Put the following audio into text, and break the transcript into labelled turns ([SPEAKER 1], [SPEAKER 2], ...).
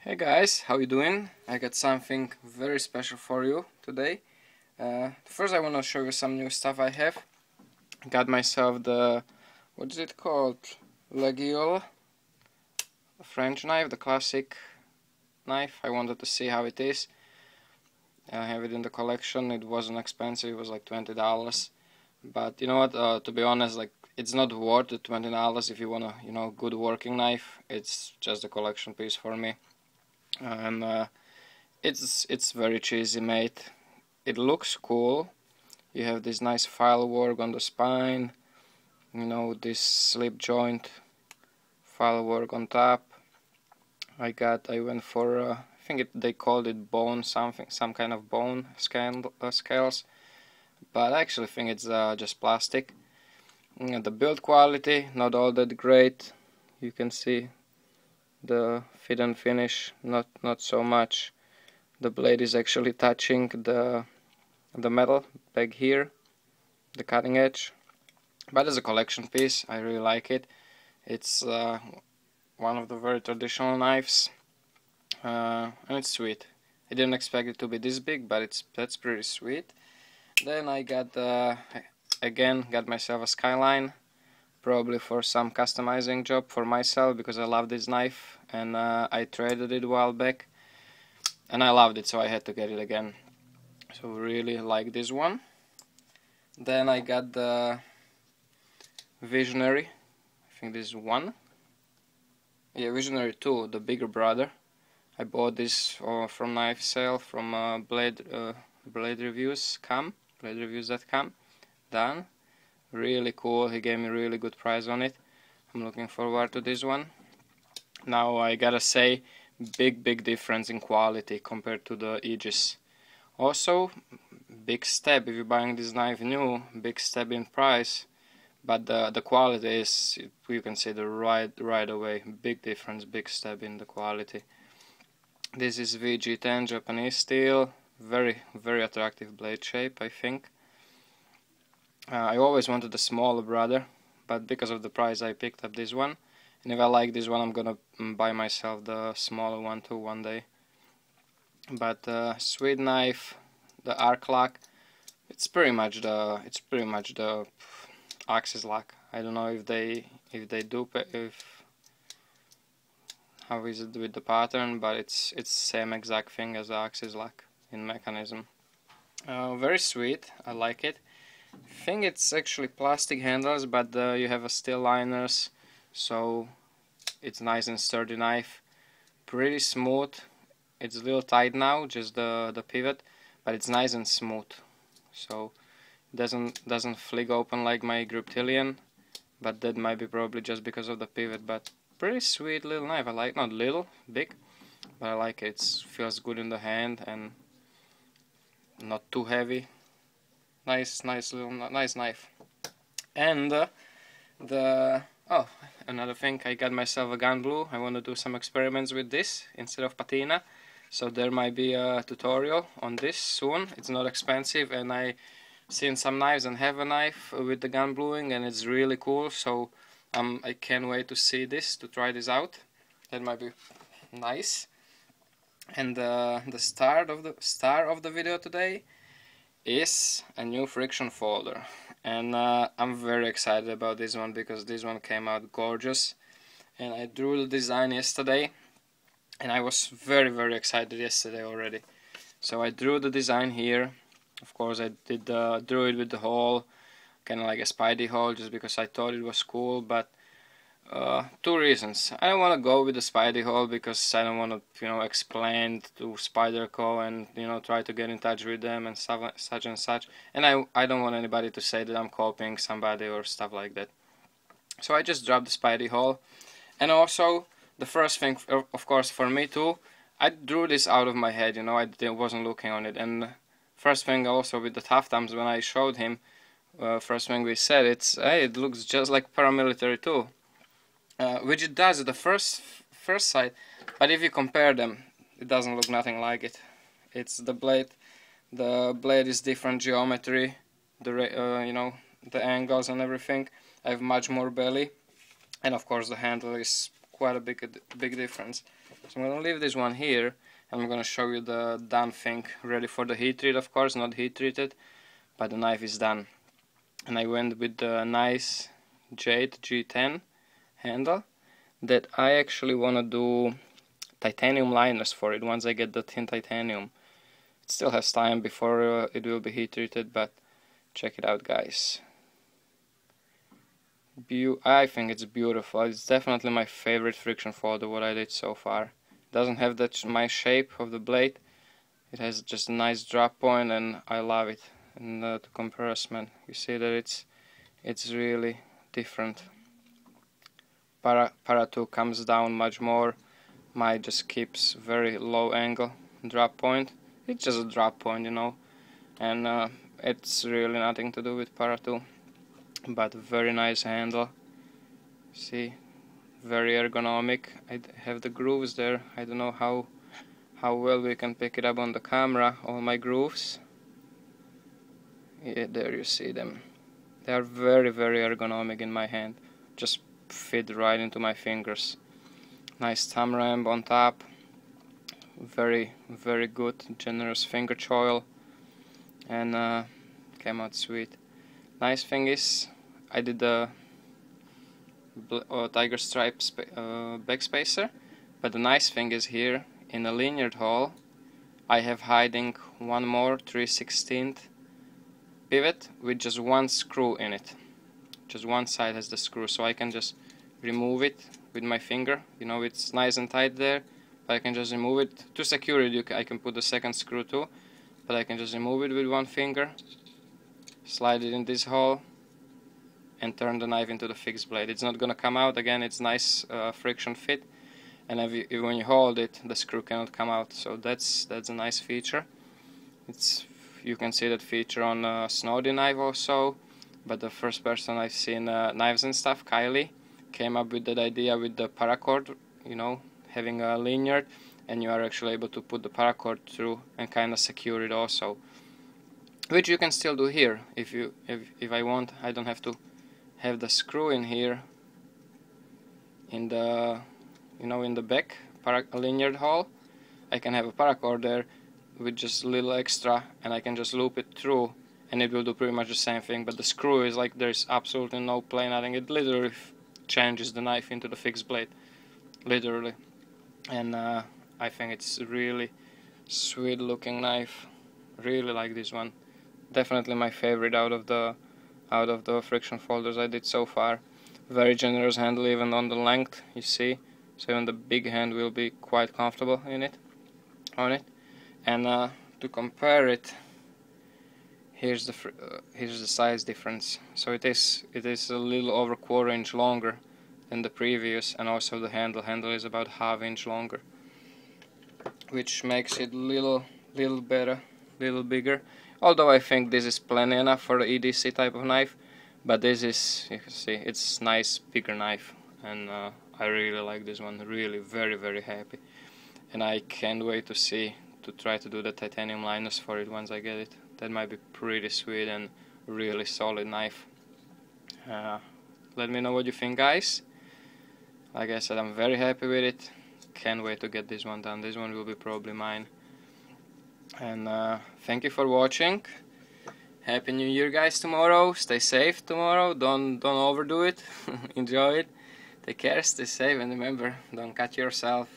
[SPEAKER 1] Hey guys, how you doing? I got something very special for you today. First I want to show you some new stuff I have. Got myself the, what is it called? Legiol French knife, the classic knife. I wanted to see how it is. I have it in the collection. It wasn't expensive, it was like $20. But you know what, to be honest, like it's not worth the $20 if you want a good working knife. It's just a collection piece for me. And it's very cheesy made. It looks cool. You have this nice file work on the spine, this slip joint file work on top. I went for I think they called it bone something, some kind of bone scales, but I actually think it's just plastic. The build quality not all that great. You can see the fit and finish not so much. The blade is actually touching the metal back here, the cutting edge. But as a collection piece, I really like it. It's one of the very traditional knives, and it's sweet. I didn't expect it to be this big, but that's pretty sweet. Then I got got myself a Skyline, probably for some customizing job for myself because I love this knife, and I traded it a while back and I loved it, so I had to get it again. So really like this one. Then I got the Visionary, I think this is one. Yeah, Visionary 2, the bigger brother. I bought this from knife sale from Blade Reviews.com. Done. Really cool. He gave me really good price on it. I'm looking forward to this one. Now I gotta say, big difference in quality compared to the Aegis. Also, big step if you're buying this knife new, big step in price, but the quality is, you can see the right away, big difference, big step in the quality. This is VG10 Japanese steel, very attractive blade shape, I think. I always wanted a smaller brother, but because of the price I picked up this one. And if I like this one, I'm gonna buy myself the smaller one too one day. But sweet knife, the arc lock, it's pretty much the axis lock. I don't know if they dupe it, how is it with the pattern, but it's same exact thing as the axis lock in mechanism. Very sweet, I like it. I think it's actually plastic handles, but you have a steel liners, so it's nice and sturdy knife. Pretty smooth. It's a little tight now, just the pivot, but it's nice and smooth. So it doesn't flick open like my Griptilian, but that might be probably just because of the pivot. But pretty sweet little knife. I like, not little, big, but I like it. It feels good in the hand and not too heavy. Nice knife. And another thing, I got myself a gun glue. I want to do some experiments with this instead of patina, so there might be a tutorial on this soon. It's not expensive, and I seen some knives and have a knife with the gun gluing, and it's really cool. So I can't wait to see this, to try this out. That might be nice. And the star of the video today is a new friction folder, and I'm very excited about this one because this one came out gorgeous, and I drew the design yesterday, and I was very excited yesterday already. So I drew the design here. Of course I drew it with the hole, kind of like a Spidey hole, just because I thought it was cool. But two reasons. I don't want to go with the Spidey hole because I don't want to, explain to Spyderco and, try to get in touch with them and stuff, such and such. And I don't want anybody to say that I'm copying somebody or stuff like that. So I just dropped the Spidey hole. And also, the first thing, of course, for me too, I drew this out of my head, I wasn't looking on it. And first thing also with the tough thumbs, when I showed him, first thing we said, hey, it looks just like paramilitary too. Which it does at the first sight, but if you compare them, it doesn't look nothing like it. It's the blade is different geometry, the angles and everything. I have much more belly, and of course the handle is quite a big difference. So I'm gonna leave this one here, and I'm gonna show you the done thing, ready for the heat treat, of course, not heat treated, but the knife is done. And I went with the nice jade G10 handle that I actually wanna do titanium liners for it once I get the thin titanium. It still has time before it will be heat treated, but check it out, guys. I think it's beautiful. It's definitely my favorite friction folder what I did so far. Doesn't have my shape of the blade. It has just a nice drop point, and I love it. And the comparison, you see that it's really different. Para 2 comes down much more. Mine just keeps very low angle drop point. It's just a drop point, you know, and it's really nothing to do with Para 2. But very nice handle. See, very ergonomic. I have the grooves there. I don't know how well we can pick it up on the camera. All my grooves. Yeah, there you see them. They are very ergonomic in my hand. Just fit right into my fingers. Nice thumb ramp on top. Very good, generous finger choil, and came out sweet. Nice thing is, I did the tiger stripe backspacer, but the nice thing is here in a linear hole I have hiding one more 3/16 pivot with just one screw in it. Just one side has the screw, so I can just remove it with my finger. You know, it's nice and tight there, but I can just remove it. To secure it, I can put the second screw too, but I can just remove it with one finger, slide it in this hole, and turn the knife into the fixed blade. It's not gonna come out again. It's nice friction fit, and when you hold it, the screw cannot come out. So that's a nice feature. You can see that feature on a Snowdy knife also, but the first person I've seen knives and stuff, Kylie, came up with that idea with the paracord, you know, having a lanyard, and you are actually able to put the paracord through and kind of secure it also, which you can still do here. If I want, I don't have to have the screw in here in the, you know, in the back lanyard hole. I can have a paracord there with just a little extra, and I can just loop it through, and it will do pretty much the same thing. But the screw is like, there's absolutely no play, nothing. It literally changes the knife into the fixed blade, literally. And I think it's a really sweet looking knife. Really like this one. Definitely my favorite out of the friction folders I did so far. Very generous handle even on the length, you see. So even the big hand will be quite comfortable on it. And to compare it, here's the size difference. So it is a little over 1/4 inch longer than the previous, and also the handle is about 1/2 inch longer, which makes it little better, little bigger. Although I think this is plenty enough for the EDC type of knife, but this is, you can see, it's nice bigger knife, and I really like this one. Really very happy, and I can't wait to try to do the titanium liners for it once I get it. That might be pretty sweet and really solid knife. Let me know what you think, guys. Like I said, I'm very happy with it. Can't wait to get this one done. This one will be probably mine. And thank you for watching. Happy New Year, guys, tomorrow. Stay safe tomorrow. Don't overdo it. Enjoy it. Take care, stay safe, and remember, don't cut yourself.